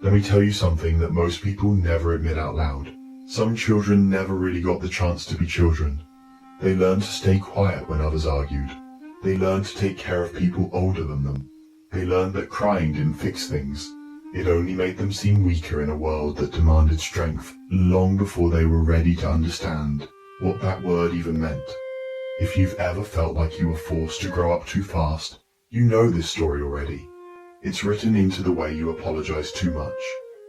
Let me tell you something that most people never admit out loud. Some children never really got the chance to be children. They learned to stay quiet when others argued. They learned to take care of people older than them. They learned that crying didn't fix things. It only made them seem weaker in a world that demanded strength long before they were ready to understand what that word even meant. If you've ever felt like you were forced to grow up too fast, you know this story already. It's written into the way you apologize too much,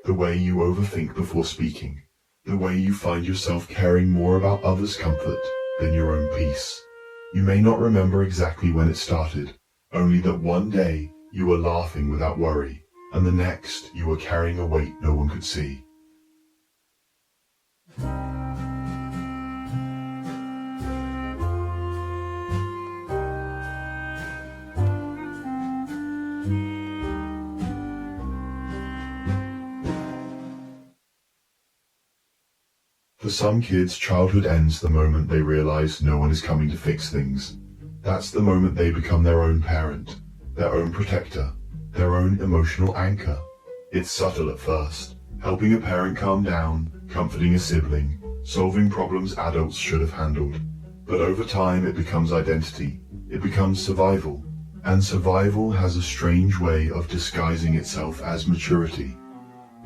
the way you overthink before speaking, the way you find yourself caring more about others' comfort than your own peace. You may not remember exactly when it started, only that one day you were laughing without worry, and the next you were carrying a weight no one could see. For some kids, childhood ends the moment they realize no one is coming to fix things. That's the moment they become their own parent, their own protector, their own emotional anchor. It's subtle at first, helping a parent calm down, comforting a sibling, solving problems adults should have handled. But over time it becomes identity, it becomes survival, and survival has a strange way of disguising itself as maturity.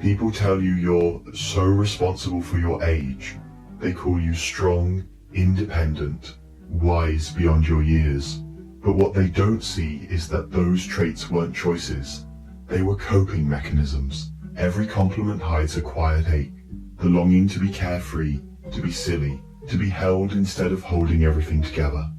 People tell you you're so responsible for your age. They call you strong, independent, wise beyond your years. But what they don't see is that those traits weren't choices. They were coping mechanisms. Every compliment hides a quiet ache, the longing to be carefree, to be silly, to be held instead of holding everything together.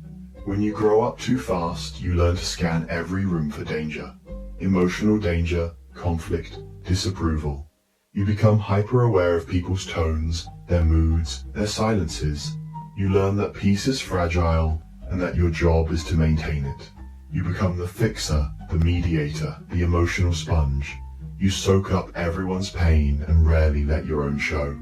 When you grow up too fast, you learn to scan every room for danger. Emotional danger, conflict, disapproval. You become hyper-aware of people's tones, their moods, their silences. You learn that peace is fragile and that your job is to maintain it. You become the fixer, the mediator, the emotional sponge. You soak up everyone's pain and rarely let your own show.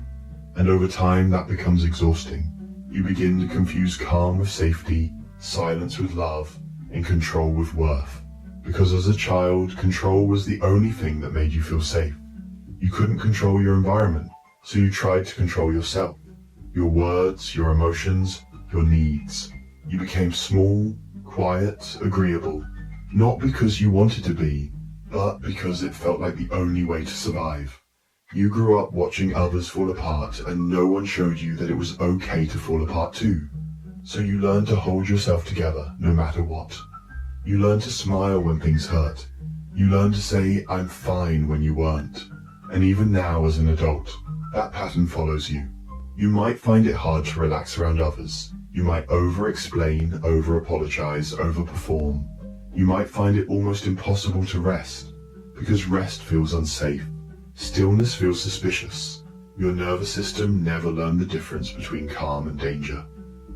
And over time that becomes exhausting. You begin to confuse calm with safety, silence with love, and control with worth. Because as a child, control was the only thing that made you feel safe. You couldn't control your environment, so you tried to control yourself. Your words, your emotions, your needs. You became small, quiet, agreeable, not because you wanted to be, but because it felt like the only way to survive. You grew up watching others fall apart, and no one showed you that it was okay to fall apart too. So you learned to hold yourself together, no matter what. You learned to smile when things hurt. You learned to say, "I'm fine," when you weren't. And even now as an adult, that pattern follows you. You might find it hard to relax around others. You might over-explain, over-apologize, over-perform. You might find it almost impossible to rest, because rest feels unsafe. Stillness feels suspicious. Your nervous system never learned the difference between calm and danger.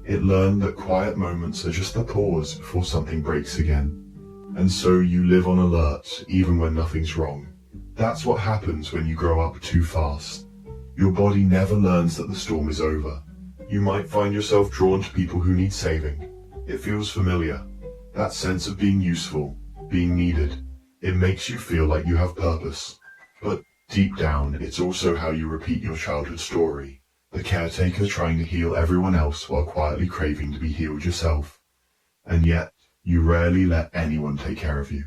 It learned that quiet moments are just a pause before something breaks again. And so you live on alert, even when nothing's wrong. That's what happens when you grow up too fast. Your body never learns that the storm is over. You might find yourself drawn to people who need saving. It feels familiar. That sense of being useful, being needed. It makes you feel like you have purpose. But deep down, it's also how you repeat your childhood story. The caretaker trying to heal everyone else while quietly craving to be healed yourself. And yet, you rarely let anyone take care of you.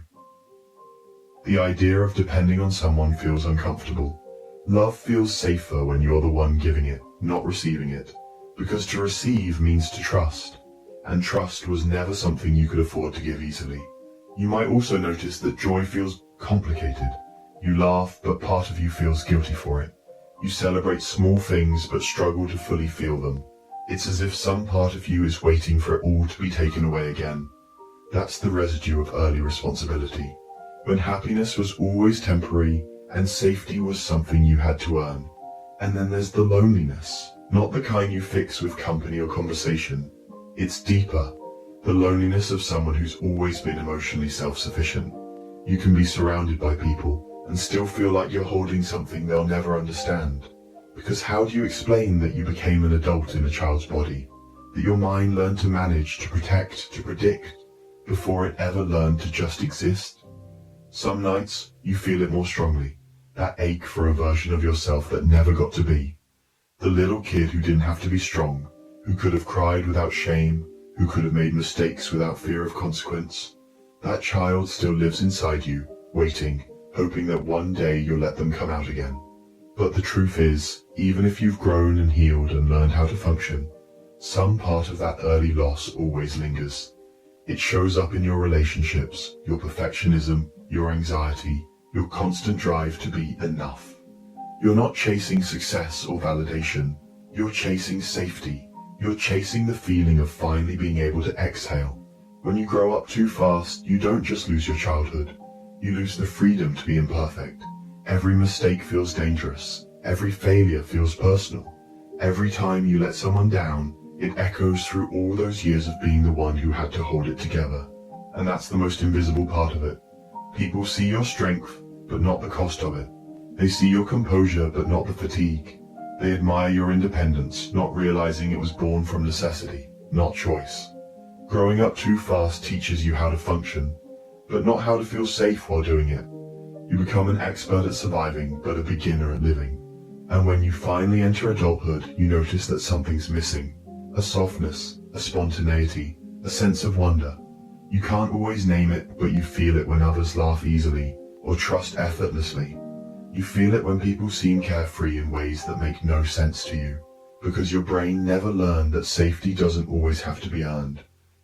The idea of depending on someone feels uncomfortable. Love feels safer when you're the one giving it, not receiving it. Because to receive means to trust. And trust was never something you could afford to give easily. You might also notice that joy feels complicated. You laugh, but part of you feels guilty for it. You celebrate small things, but struggle to fully feel them. It's as if some part of you is waiting for it all to be taken away again. That's the residue of early responsibility. When happiness was always temporary, and safety was something you had to earn. And then there's the loneliness, not the kind you fix with company or conversation. It's deeper, the loneliness of someone who's always been emotionally self-sufficient. You can be surrounded by people, and still feel like you're holding something they'll never understand. Because how do you explain that you became an adult in a child's body? That your mind learned to manage, to protect, to predict, before it ever learned to just exist? Some nights, you feel it more strongly. that ache for a version of yourself that never got to be. The little kid who didn't have to be strong, who could have cried without shame, who could have made mistakes without fear of consequence. That child still lives inside you, waiting, hoping that one day you'll let them come out again. But the truth is, even if you've grown and healed and learned how to function, some part of that early loss always lingers. It shows up in your relationships, your perfectionism, your anxiety, your constant drive to be enough. You're not chasing success or validation. You're chasing safety. You're chasing the feeling of finally being able to exhale. When you grow up too fast, you don't just lose your childhood. You lose the freedom to be imperfect. Every mistake feels dangerous. Every failure feels personal. Every time you let someone down, it echoes through all those years of being the one who had to hold it together. And that's the most invisible part of it. People see your strength, but not the cost of it. They see your composure, but not the fatigue. They admire your independence, not realizing it was born from necessity, not choice. Growing up too fast teaches you how to function, but not how to feel safe while doing it. You become an expert at surviving, but a beginner at living. And when you finally enter adulthood, you notice that something's missing. A softness, a spontaneity, a sense of wonder. You can't always name it, but you feel it when others laugh easily, or trust effortlessly. You feel it when people seem carefree in ways that make no sense to you, because your brain never learned that safety doesn't always have to be earned.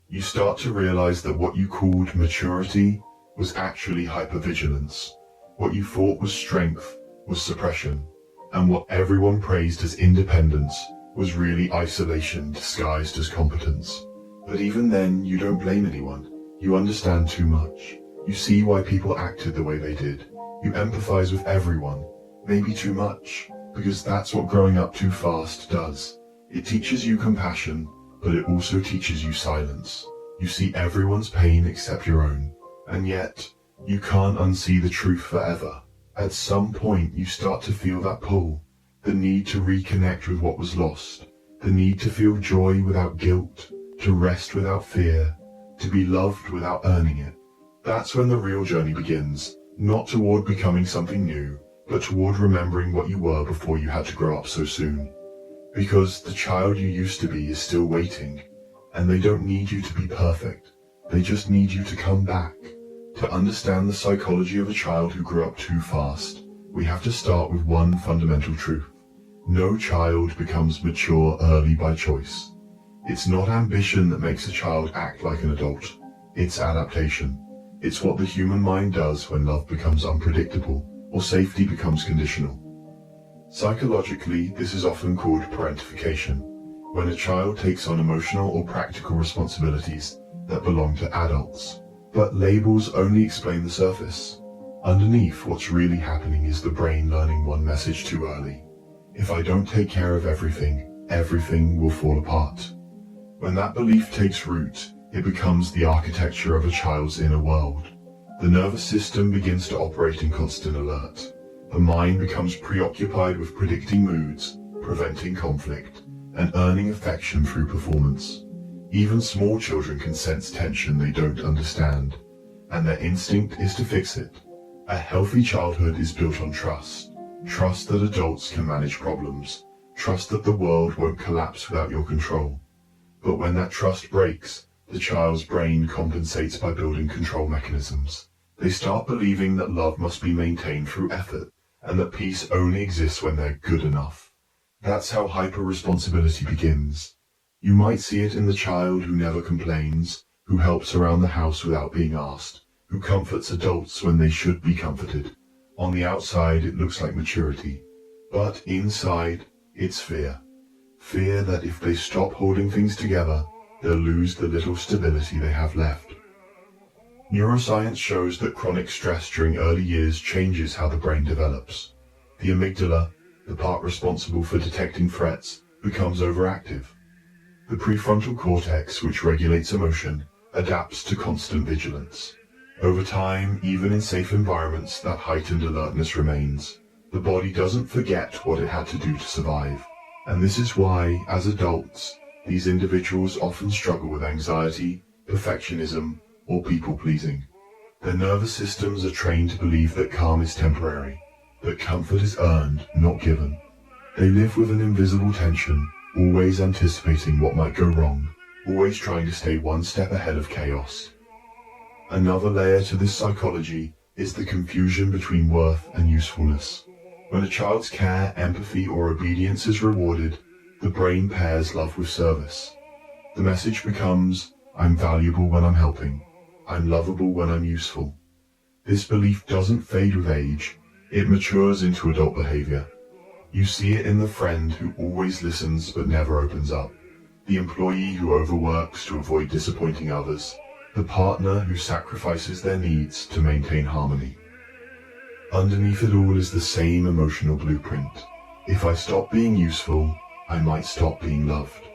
You start to realize that what you called maturity was actually hypervigilance. What you thought was strength was suppression, and what everyone praised as independence was really isolation disguised as competence. But even then, you don't blame anyone. You understand too much. You see why people acted the way they did. You empathize with everyone, maybe too much, because that's what growing up too fast does. It teaches you compassion, but it also teaches you silence. You see everyone's pain except your own, and yet, you can't unsee the truth forever. At some point, you start to feel that pull, the need to reconnect with what was lost, the need to feel joy without guilt, to rest without fear, to be loved without earning it. That's when the real journey begins, not toward becoming something new, but toward remembering what you were before you had to grow up so soon. Because the child you used to be is still waiting, and they don't need you to be perfect. They just need you to come back. To understand the psychology of a child who grew up too fast, we have to start with one fundamental truth. No child becomes mature early by choice. It's not ambition that makes a child act like an adult. It's adaptation. It's what the human mind does when love becomes unpredictable or safety becomes conditional. Psychologically, this is often called parentification, when a child takes on emotional or practical responsibilities that belong to adults. But labels only explain the surface. Underneath, what's really happening is the brain learning one message too early. If I don't take care of everything, everything will fall apart. When that belief takes root, it becomes the architecture of a child's inner world. The nervous system begins to operate in constant alert. The mind becomes preoccupied with predicting moods, preventing conflict, and earning affection through performance. Even small children can sense tension they don't understand, and their instinct is to fix it. A healthy childhood is built on trust. Trust that adults can manage problems. Trust that the world won't collapse without your control. But when that trust breaks, the child's brain compensates by building control mechanisms. They start believing that love must be maintained through effort, and that peace only exists when they're good enough. That's how hyper-responsibility begins. You might see it in the child who never complains, who helps around the house without being asked, who comforts adults when they should be comforted. On the outside, it looks like maturity, but inside, it's fear. Fear that if they stop holding things together, they'll lose the little stability they have left. Neuroscience shows that chronic stress during early years changes how the brain develops. The amygdala, the part responsible for detecting threats, becomes overactive. The prefrontal cortex, which regulates emotion, adapts to constant vigilance. Over time, even in safe environments, that heightened alertness remains. The body doesn't forget what it had to do to survive. And this is why, as adults, these individuals often struggle with anxiety, perfectionism, or people-pleasing. Their nervous systems are trained to believe that calm is temporary, but comfort is earned, not given. They live with an invisible tension, always anticipating what might go wrong, always trying to stay one step ahead of chaos. Another layer to this psychology is the confusion between worth and usefulness. When a child's care, empathy, or obedience is rewarded, the brain pairs love with service. The message becomes, I'm valuable when I'm helping. I'm lovable when I'm useful. This belief doesn't fade with age. It matures into adult behavior. You see it in the friend who always listens but never opens up, the employee who overworks to avoid disappointing others, the partner who sacrifices their needs to maintain harmony. Underneath it all is the same emotional blueprint. If I stop being useful, I might stop being loved.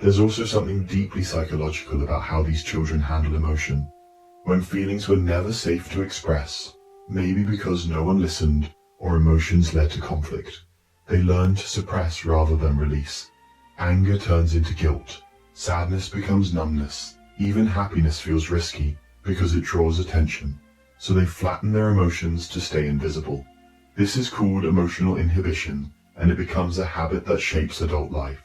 There's also something deeply psychological about how these children handle emotion. When feelings were never safe to express, maybe because no one listened or emotions led to conflict, they learn to suppress rather than release. Anger turns into guilt. Sadness becomes numbness. Even happiness feels risky because it draws attention. So they flatten their emotions to stay invisible. This is called emotional inhibition, and it becomes a habit that shapes adult life.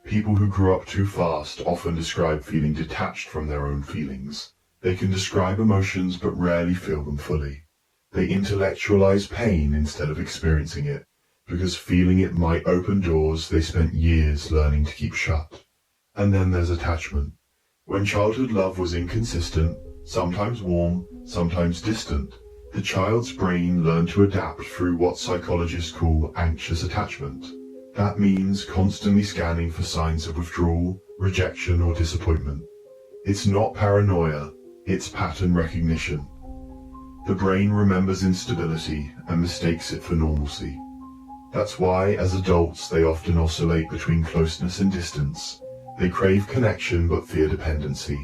People who grew up too fast often describe feeling detached from their own feelings. They can describe emotions but rarely feel them fully. They intellectualize pain instead of experiencing it, because feeling it might open doors they spent years learning to keep shut. And then there's attachment. When childhood love was inconsistent, sometimes warm, sometimes distant, the child's brain learned to adapt through what psychologists call anxious attachment. That means constantly scanning for signs of withdrawal, rejection, or disappointment. It's not paranoia, it's pattern recognition. The brain remembers instability and mistakes it for normalcy. That's why, as adults, they often oscillate between closeness and distance. They crave connection but fear dependency.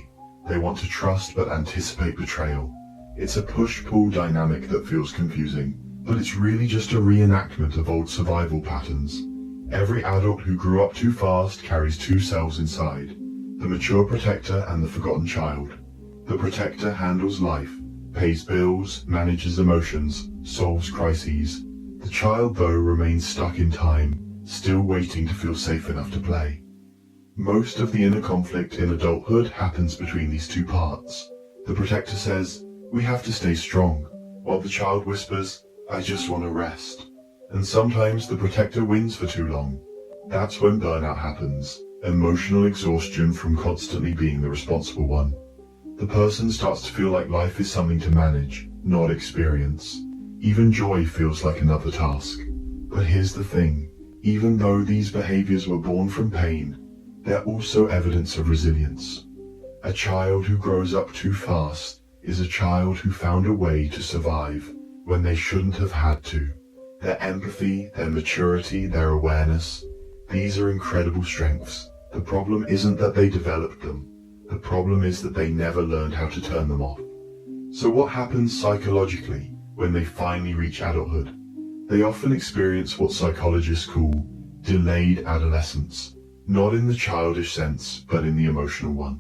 They want to trust but anticipate betrayal. It's a push-pull dynamic that feels confusing, but it's really just a reenactment of old survival patterns. Every adult who grew up too fast carries two selves inside, the mature protector and the forgotten child. The protector handles life, pays bills, manages emotions, solves crises. The child, though, remains stuck in time, still waiting to feel safe enough to play. Most of the inner conflict in adulthood happens between these two parts. The protector says, we have to stay strong, while the child whispers, I just want to rest. And sometimes the protector wins for too long. That's when burnout happens, emotional exhaustion from constantly being the responsible one. The person starts to feel like life is something to manage, not experience. Even joy feels like another task. But here's the thing, even though these behaviors were born from pain, they're also evidence of resilience. A child who grows up too fast is a child who found a way to survive when they shouldn't have had to. Their empathy, their maturity, their awareness, these are incredible strengths. The problem isn't that they developed them. The problem is that they never learned how to turn them off. So what happens psychologically when they finally reach adulthood? They often experience what psychologists call delayed adolescence, not in the childish sense, but in the emotional one.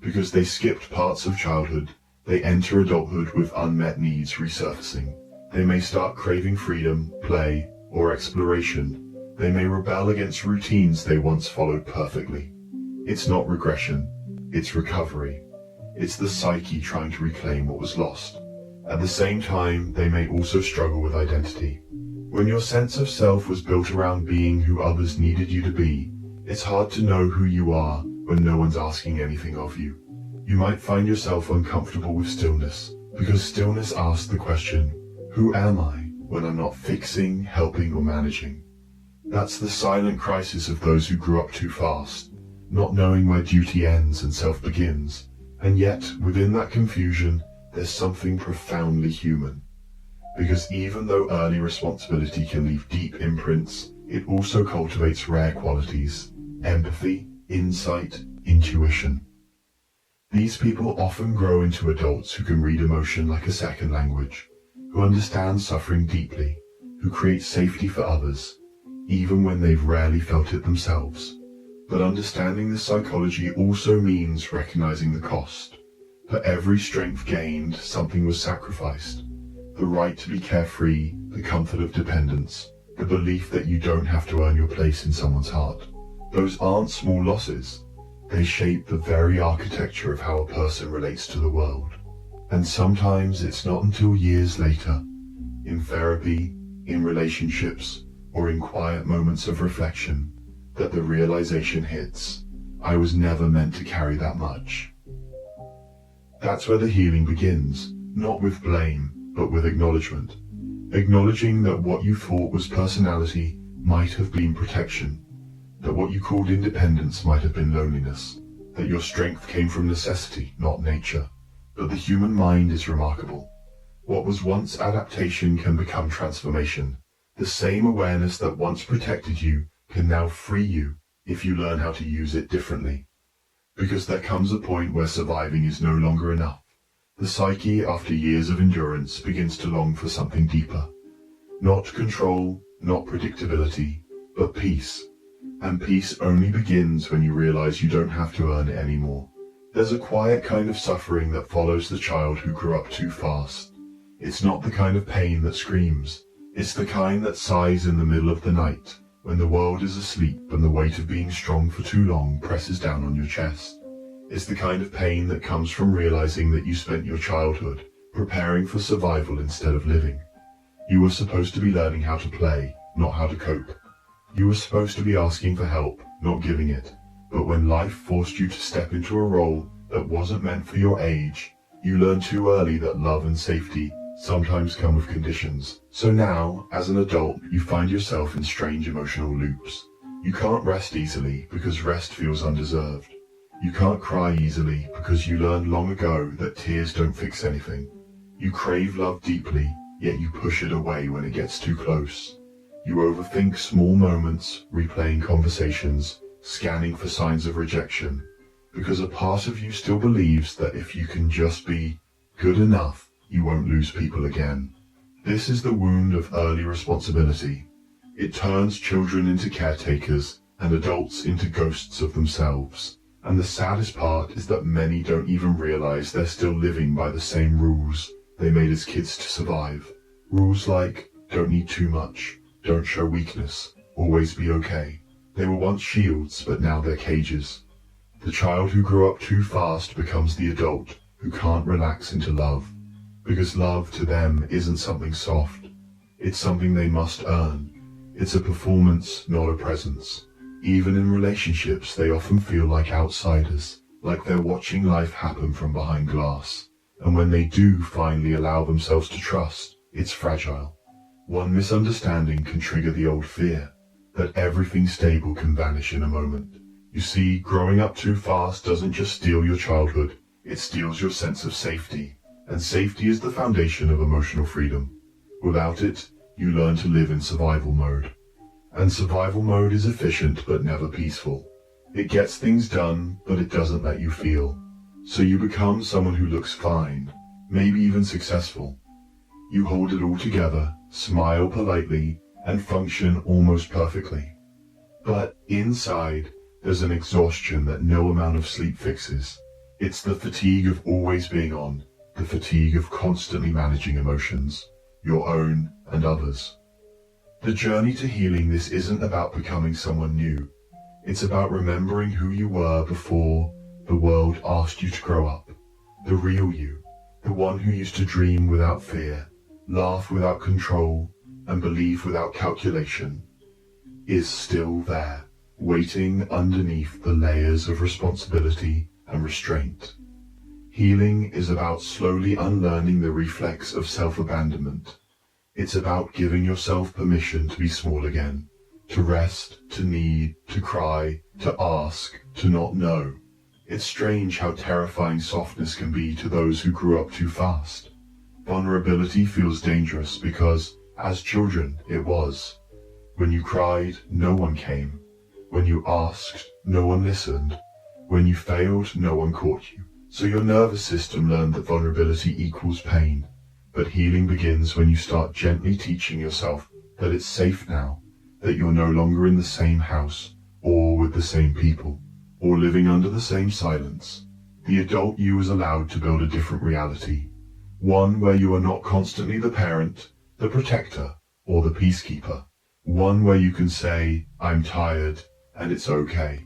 Because they skipped parts of childhood, they enter adulthood with unmet needs resurfacing. They may start craving freedom, play, or exploration. They may rebel against routines they once followed perfectly. It's not regression, it's recovery. It's the psyche trying to reclaim what was lost. At the same time, they may also struggle with identity. When your sense of self was built around being who others needed you to be, it's hard to know who you are when no one's asking anything of you. You might find yourself uncomfortable with stillness, because stillness asks the question, who am I when I'm not fixing, helping, or managing? That's the silent crisis of those who grew up too fast, not knowing where duty ends and self begins. And yet, within that confusion, there's something profoundly human. Because even though early responsibility can leave deep imprints, it also cultivates rare qualities: empathy, insight, intuition. These people often grow into adults who can read emotion like a second language, who understand suffering deeply, who create safety for others, even when they've rarely felt it themselves. But understanding this psychology also means recognizing the cost. For every strength gained, something was sacrificed. The right to be carefree, the comfort of dependence, the belief that you don't have to earn your place in someone's heart. Those aren't small losses. They shape the very architecture of how a person relates to the world. And sometimes it's not until years later, in therapy, in relationships, or in quiet moments of reflection, that the realization hits. I was never meant to carry that much. That's where the healing begins, not with blame, but with acknowledgement. Acknowledging that what you thought was personality might have been protection, that what you called independence might have been loneliness, that your strength came from necessity, not nature. But the human mind is remarkable. What was once adaptation can become transformation. The same awareness that once protected you can now free you if you learn how to use it differently. Because there comes a point where surviving is no longer enough. The psyche, after years of endurance, begins to long for something deeper. Not control, not predictability, but peace. And peace only begins when you realize you don't have to earn it anymore. There's a quiet kind of suffering that follows the child who grew up too fast. It's not the kind of pain that screams. It's the kind that sighs in the middle of the night, when the world is asleep and the weight of being strong for too long presses down on your chest. It's the kind of pain that comes from realizing that you spent your childhood preparing for survival instead of living. You were supposed to be learning how to play, not how to cope. You were supposed to be asking for help, not giving it. But when life forced you to step into a role that wasn't meant for your age, you learned too early that love and safety sometimes come with conditions. So now, as an adult, you find yourself in strange emotional loops. You can't rest easily because rest feels undeserved. You can't cry easily because you learned long ago that tears don't fix anything. You crave love deeply, yet you push it away when it gets too close. You overthink small moments, replaying conversations, scanning for signs of rejection, because a part of you still believes that if you can just be good enough, you won't lose people again. This is the wound of early responsibility. It turns children into caretakers and adults into ghosts of themselves. And the saddest part is that many don't even realize they're still living by the same rules they made as kids to survive. Rules like, don't need too much, don't show weakness, always be okay. They were once shields, but now they're cages. The child who grew up too fast becomes the adult who can't relax into love. Because love to them isn't something soft. It's something they must earn. It's a performance, not a presence. Even in relationships, they often feel like outsiders, like they're watching life happen from behind glass. And when they do finally allow themselves to trust, it's fragile. One misunderstanding can trigger the old fear that everything stable can vanish in a moment. You see, growing up too fast doesn't just steal your childhood, it steals your sense of safety. And safety is the foundation of emotional freedom. Without it, you learn to live in survival mode. And survival mode is efficient but never peaceful. It gets things done, but it doesn't let you feel. So you become someone who looks fine, maybe even successful. You hold it all together, smile politely, and function almost perfectly. But inside, there's an exhaustion that no amount of sleep fixes. It's the fatigue of always being on, the fatigue of constantly managing emotions, your own and others. The journey to healing this isn't about becoming someone new. It's about remembering who you were before the world asked you to grow up. The real you, the one who used to dream without fear, laugh without control, and believe without calculation, is still there, waiting underneath the layers of responsibility and restraint. Healing is about slowly unlearning the reflex of self-abandonment. It's about giving yourself permission to be small again, to rest, to need, to cry, to ask, to not know. It's strange how terrifying softness can be to those who grew up too fast. Vulnerability feels dangerous because, as children, it was. When you cried, no one came. When you asked, no one listened. When you failed, no one caught you. So your nervous system learned that vulnerability equals pain. But healing begins when you start gently teaching yourself that it's safe now, that you're no longer in the same house, or with the same people, or living under the same silence. The adult you is allowed to build a different reality. One where you are not constantly the parent, the protector, or the peacekeeper. One where you can say, I'm tired, and it's okay.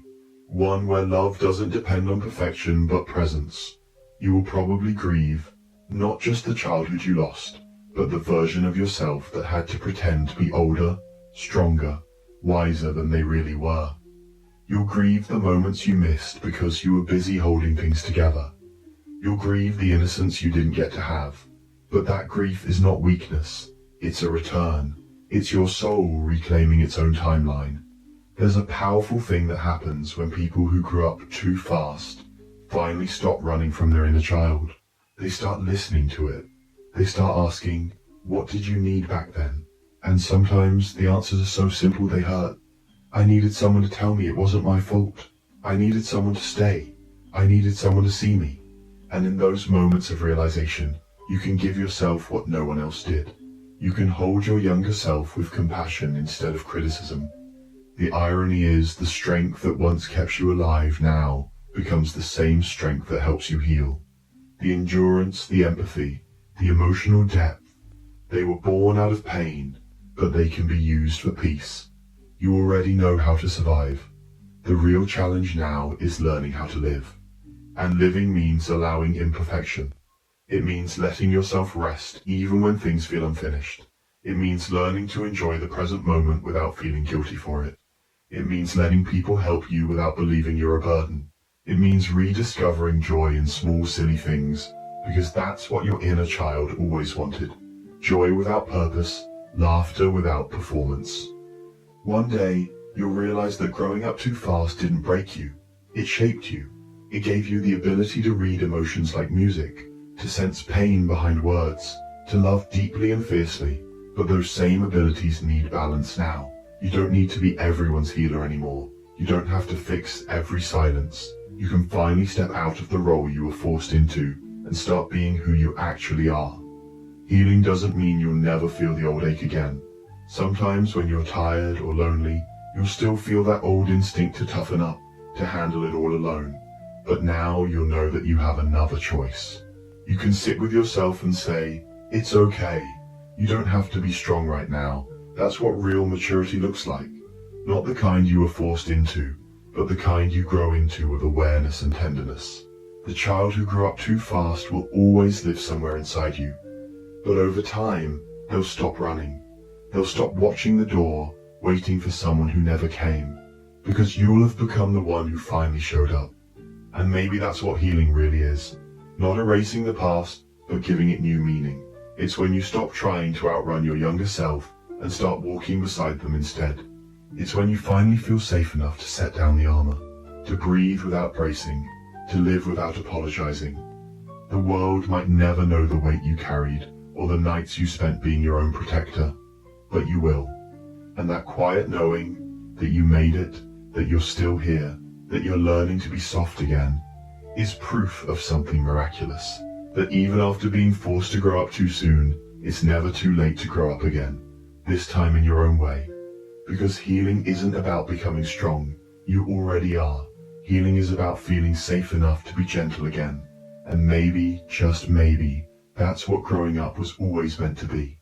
One where love doesn't depend on perfection but presence. You will probably grieve, not just the childhood you lost, but the version of yourself that had to pretend to be older, stronger, wiser than they really were. You'll grieve the moments you missed because you were busy holding things together. You'll grieve the innocence you didn't get to have. But that grief is not weakness. It's a return. It's your soul reclaiming its own timeline. There's a powerful thing that happens when people who grew up too fast finally stop running from their inner child. They start listening to it. They start asking, what did you need back then? And sometimes the answers are so simple they hurt. I needed someone to tell me it wasn't my fault. I needed someone to stay. I needed someone to see me. And in those moments of realization, you can give yourself what no one else did. You can hold your younger self with compassion instead of criticism. The irony is the strength that once kept you alive now becomes the same strength that helps you heal. The endurance, the empathy, the emotional depth. They were born out of pain, but they can be used for peace. You already know how to survive. The real challenge now is learning how to live. And living means allowing imperfection. It means letting yourself rest even when things feel unfinished. It means learning to enjoy the present moment without feeling guilty for it. It means letting people help you without believing you're a burden. It means rediscovering joy in small silly things, because that's what your inner child always wanted. Joy without purpose, laughter without performance. One day, you'll realize that growing up too fast didn't break you. It shaped you. It gave you the ability to read emotions like music, to sense pain behind words, to love deeply and fiercely. But those same abilities need balance now. You don't need to be everyone's healer anymore. You don't have to fix every silence. You can finally step out of the role you were forced into and start being who you actually are. Healing doesn't mean you'll never feel the old ache again. Sometimes when you're tired or lonely, you'll still feel that old instinct to toughen up, to handle it all alone. But now you'll know that you have another choice. You can sit with yourself and say, it's okay. You don't have to be strong right now. That's what real maturity looks like. Not the kind you were forced into, but the kind you grow into with awareness and tenderness. The child who grew up too fast will always live somewhere inside you. But over time, they'll stop running. They'll stop watching the door, waiting for someone who never came. Because you'll have become the one who finally showed up. And maybe that's what healing really is. Not erasing the past, but giving it new meaning. It's when you stop trying to outrun your younger self and start walking beside them instead. It's when you finally feel safe enough to set down the armor, to breathe without bracing, to live without apologizing. The world might never know the weight you carried or the nights you spent being your own protector, but you will. And that quiet knowing that you made it, that you're still here, that you're learning to be soft again, is proof of something miraculous. That even after being forced to grow up too soon, it's never too late to grow up again, this time in your own way. Because healing isn't about becoming strong, you already are. Healing is about feeling safe enough to be gentle again. And maybe, just maybe, that's what growing up was always meant to be.